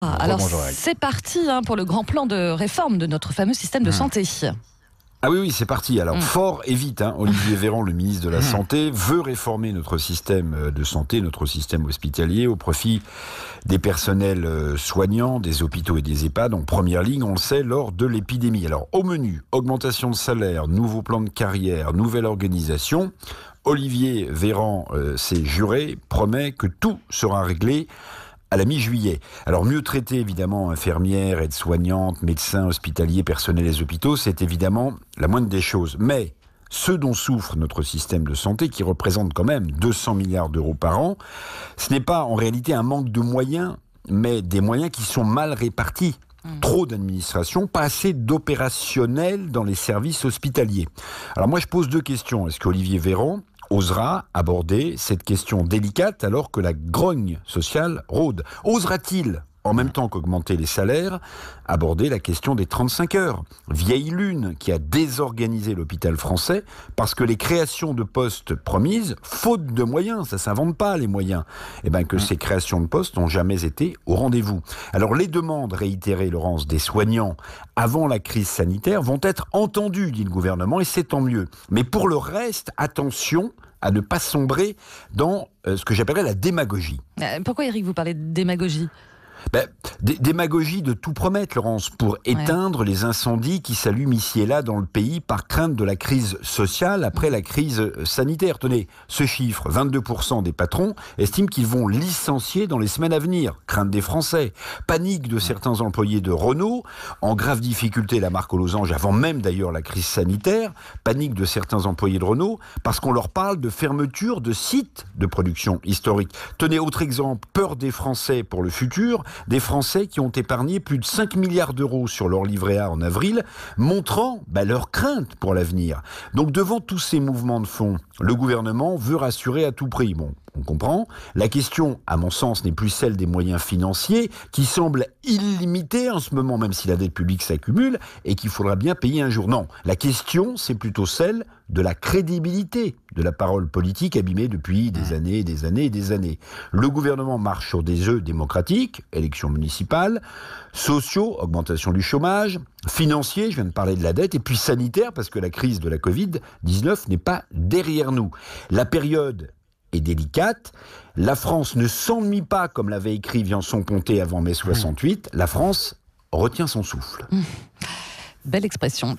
Alors c'est parti pour le grand plan de réforme de notre fameux système de santé. Ah oui, c'est parti. Alors, fort et vite, Olivier Véran, le ministre de la Santé, veut réformer notre système de santé, notre système hospitalier, au profit des personnels soignants, des hôpitaux et des EHPAD, en première ligne, on le sait, lors de l'épidémie. Alors, au menu, augmentation de salaire, nouveau plan de carrière, nouvelle organisation. Olivier Véran s'est juré, promet que tout sera réglé à la mi-juillet. Alors mieux traiter évidemment infirmières, aides-soignantes, médecins, hospitaliers, personnels des hôpitaux, c'est évidemment la moindre des choses. Mais ce dont souffre notre système de santé, qui représente quand même 200 milliards d'euros par an, ce n'est pas en réalité un manque de moyens, mais des moyens qui sont mal répartis. Trop d'administration, pas assez d'opérationnel dans les services hospitaliers. Alors moi je pose deux questions. Est-ce qu'Olivier Véran osera aborder cette question délicate alors que la grogne sociale rôde? Osera-t-il, en même temps qu'augmenter les salaires, aborder la question des 35 heures? Vieille lune qui a désorganisé l'hôpital français parce que les créations de postes promises, faute de moyens, ça s'invente pas les moyens, que ces créations de postes n'ont jamais été au rendez-vous. Alors les demandes réitérées, Laurence, des soignants avant la crise sanitaire vont être entendues, dit le gouvernement, et c'est tant mieux. Mais pour le reste, attention à ne pas sombrer dans ce que j'appellerais la démagogie. Pourquoi, Éric, vous parlez de démagogie ? Démagogie de tout promettre, Laurence, pour éteindre les incendies qui s'allument ici et là dans le pays par crainte de la crise sociale après la crise sanitaire. Tenez, ce chiffre, 22% des patrons estiment qu'ils vont licencier dans les semaines à venir. Crainte des Français. Panique de certains employés de Renault, en grave difficulté la marque aux losanges avant même d'ailleurs la crise sanitaire. Panique de certains employés de Renault parce qu'on leur parle de fermeture de sites de production historique. Tenez, autre exemple, peur des Français pour le futur. Des Français qui ont épargné plus de 5 milliards d'euros sur leur livret A en avril, montrant leur crainte pour l'avenir. Donc devant tous ces mouvements de fond, le gouvernement veut rassurer à tout prix. Bon, on comprend. La question, à mon sens, n'est plus celle des moyens financiers, qui semblent illimités en ce moment, même si la dette publique s'accumule, et qu'il faudra bien payer un jour. Non, la question, c'est plutôt celle de la crédibilité de la parole politique abîmée depuis des années et des années et des années. Le gouvernement marche sur des œufs démocratiques, élections municipales, sociaux, augmentation du chômage, financiers, je viens de parler de la dette, et puis sanitaire, parce que la crise de la Covid-19 n'est pas derrière nous. La période est délicate. La France ne s'ennuie pas, comme l'avait écrit Viançon-Ponté avant mai 68. La France retient son souffle. Belle expression.